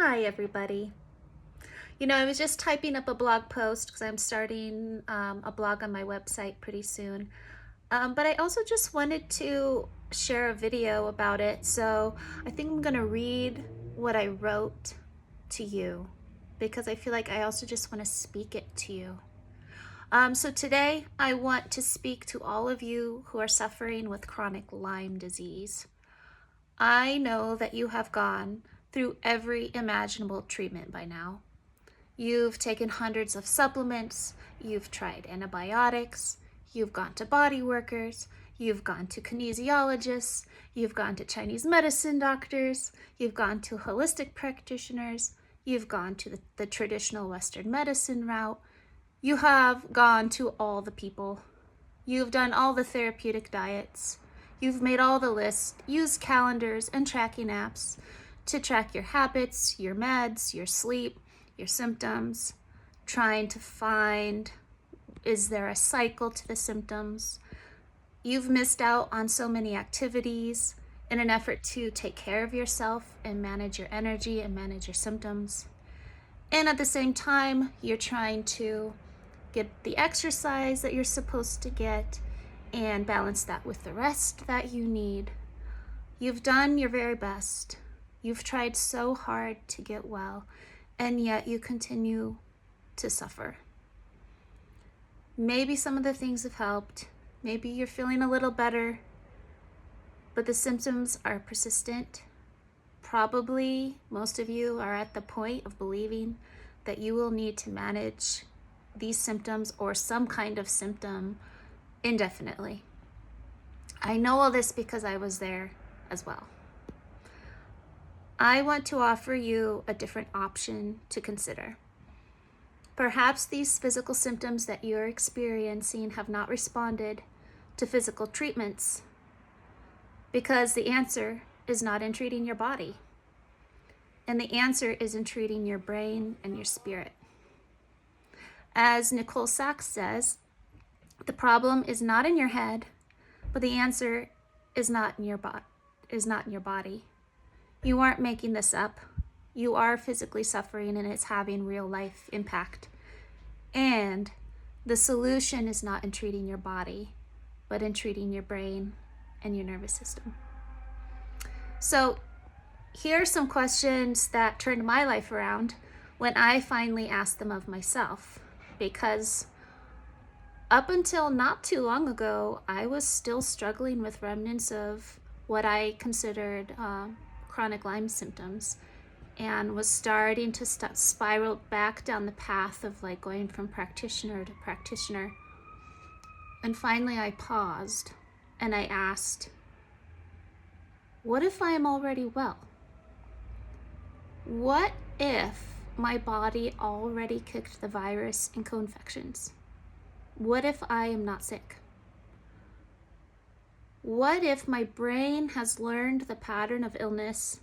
Hi, everybody. I was just typing up a blog post because I'm starting a blog on my website pretty soon. But I also just wanted to share a video about it. So I think I'm going to read what I wrote to you because I feel like I also just want to speak it to you. So today I want to speak to all of you who are suffering with chronic Lyme disease. I know that you have gone through every imaginable treatment by now. You've taken hundreds of supplements, you've tried antibiotics, you've gone to body workers, you've gone to kinesiologists, you've gone to Chinese medicine doctors, you've gone to holistic practitioners, you've gone to the traditional Western medicine route, you have gone to all the people. You've done all the therapeutic diets. You've made all the lists, used calendars and tracking apps to track your habits, your meds, your sleep, your symptoms, trying to find, is there a cycle to the symptoms? You've missed out on so many activities in an effort to take care of yourself and manage your energy and manage your symptoms. And at the same time, you're trying to get the exercise that you're supposed to get and balance that with the rest that you need. You've done your very best. You've tried so hard to get well, and yet you continue to suffer. Maybe some of the things have helped. Maybe you're feeling a little better, but the symptoms are persistent. Probably most of you are at the point of believing that you will need to manage these symptoms or some kind of symptom indefinitely. I know all this because I was there as well. I want to offer you a different option to consider. Perhaps these physical symptoms that you're experiencing have not responded to physical treatments because the answer is not in treating your body. And the answer is in treating your brain and your spirit. As Nicole Sachs says, the problem is not in your head, but the answer is not in your body. You aren't making this up. You are physically suffering and it's having real life impact. And the solution is not in treating your body, but in treating your brain and your nervous system. So here are some questions that turned my life around when I finally asked them of myself, because up until not too long ago, I was still struggling with remnants of what I considered chronic Lyme symptoms, and was starting to spiral back down the path of like going from practitioner to practitioner. And finally I paused and I asked, what if I am already well? What if my body already kicked the virus and co-infections? What if I am not sick? What if my brain has learned the pattern of illness?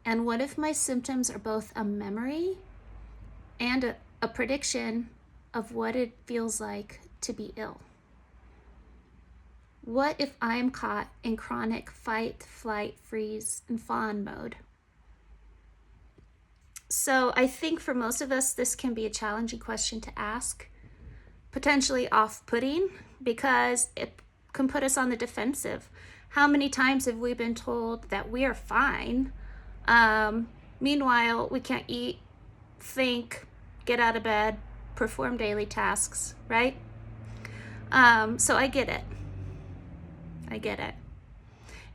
And what if my symptoms are both a memory and a prediction of what it feels like to be ill? What if I am caught in chronic fight, flight, freeze, and fawn mode? So I think for most of us, this can be a challenging question to ask, potentially off-putting, because it can put us on the defensive. How many times have we been told that we are fine? Meanwhile, we can't eat, think, get out of bed, perform daily tasks, right? So I get it. I get it.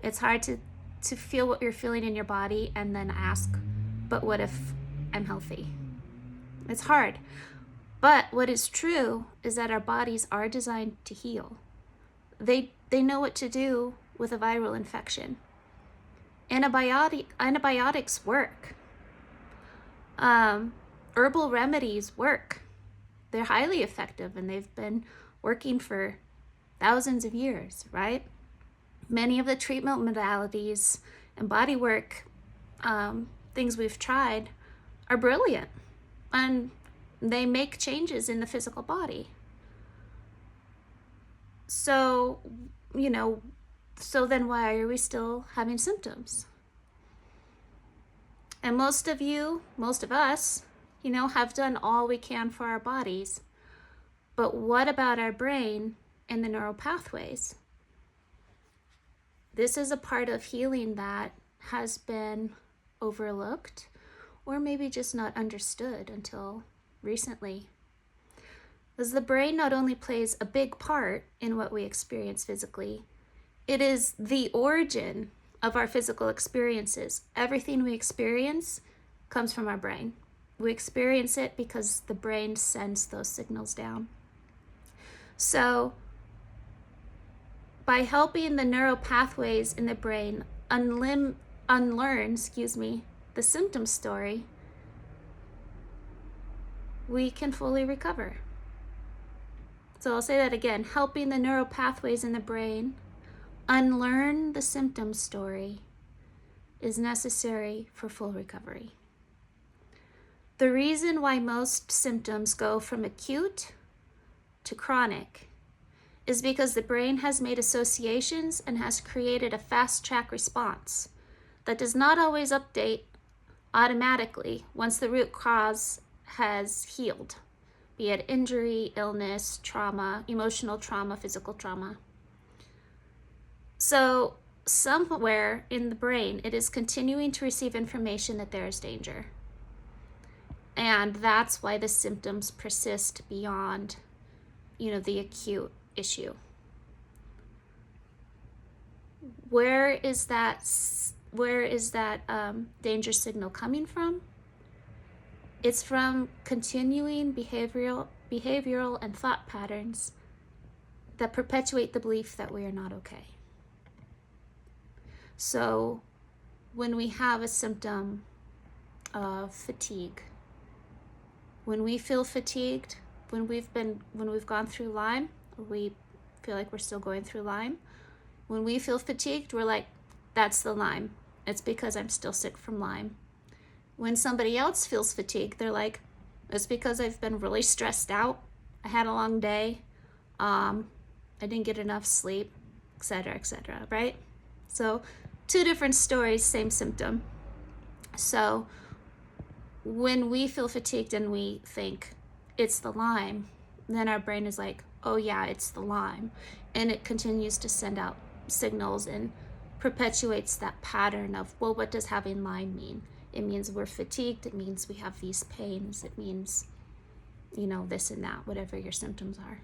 It's hard to feel what you're feeling in your body and then ask, but what if I'm healthy? It's hard. But what is true is that our bodies are designed to heal. They know what to do with a viral infection. Antibiotics work. Herbal remedies work. They're highly effective and they've been working for thousands of years, right? Many of the treatment modalities and body work things we've tried are brilliant, and they make changes in the physical body. So, so then why are we still having symptoms? And most of you, most of us, have done all we can for our bodies. But what about our brain and the neural pathways? This is a part of healing that has been overlooked or maybe just not understood until recently. As the brain not only plays a big part in what we experience physically, it is the origin of our physical experiences. Everything we experience comes from our brain. We experience it because the brain sends those signals down. So by helping the neural pathways in the brain unlearn, the symptom story, we can fully recover. So I'll say that again, helping the neural pathways in the brain unlearn the symptom story is necessary for full recovery. The reason why most symptoms go from acute to chronic is because the brain has made associations and has created a fast-track response that does not always update automatically once the root cause has healed, be it injury, illness, trauma, emotional trauma, physical trauma. So somewhere in the brain, it is continuing to receive information that there is danger. And that's why the symptoms persist beyond, the acute issue. Where is that danger signal coming from? It's from continuing behavioral and thought patterns that perpetuate the belief that we are not okay. So when we have a symptom of fatigue, when we feel fatigued, when we've gone through Lyme, or we feel like we're still going through Lyme, when we feel fatigued, we're like, that's the Lyme. It's because I'm still sick from Lyme. When somebody else feels fatigued, they're like, it's because I've been really stressed out. I had a long day. I didn't get enough sleep, etc., right? So 2 different stories, same symptom. So when we feel fatigued and we think it's the Lyme, then our brain is like, oh yeah, it's the Lyme. And it continues to send out signals and perpetuates that pattern of, well, what does having Lyme mean? It means we're fatigued. It means we have these pains. It means, this and that, whatever your symptoms are.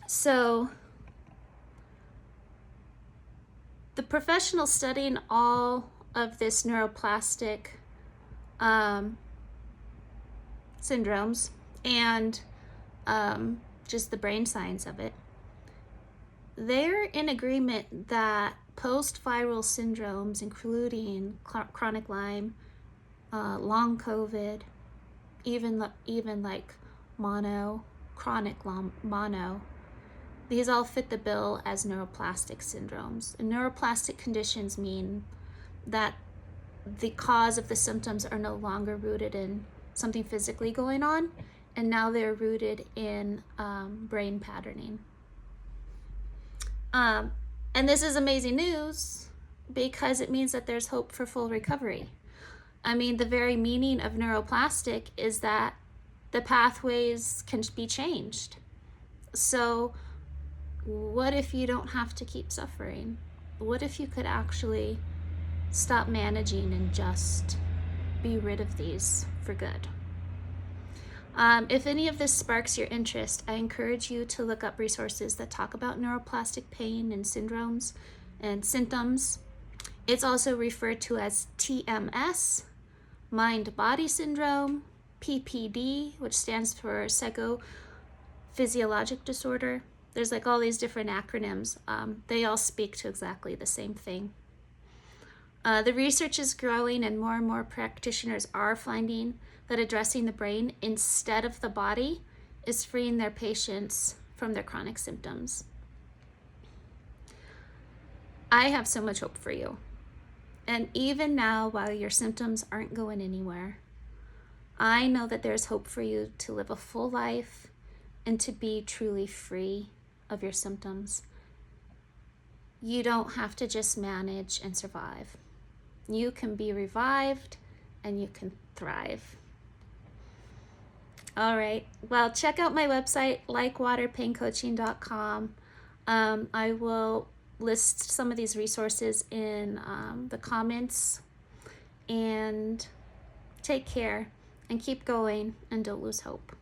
So the professional studying all of this neuroplastic syndromes and just the brain science of it, they're in agreement that post-viral syndromes, including chronic Lyme, long COVID, even like chronic mono, these all fit the bill as neuroplastic syndromes. And neuroplastic conditions mean that the cause of the symptoms are no longer rooted in something physically going on, and now they're rooted in brain patterning. And this is amazing news because it means that there's hope for full recovery. I mean, the very meaning of neuroplastic is that the pathways can be changed. So what if you don't have to keep suffering? What if you could actually stop managing and just be rid of these for good? If any of this sparks your interest, I encourage you to look up resources that talk about neuroplastic pain and syndromes and symptoms. It's also referred to as TMS, mind-body syndrome, PPD, which stands for psychophysiologic disorder. There's like all these different acronyms. They all speak to exactly the same thing. The research is growing and more practitioners are finding that addressing the brain instead of the body is freeing their patients from their chronic symptoms. I have so much hope for you. And even now, while your symptoms aren't going anywhere, I know that there's hope for you to live a full life and to be truly free of your symptoms. You don't have to just manage and survive. You can be revived and you can thrive. All right. Well, check out my website, likewaterpaincoaching.com. I will list some of these resources in the comments. And take care and keep going and don't lose hope.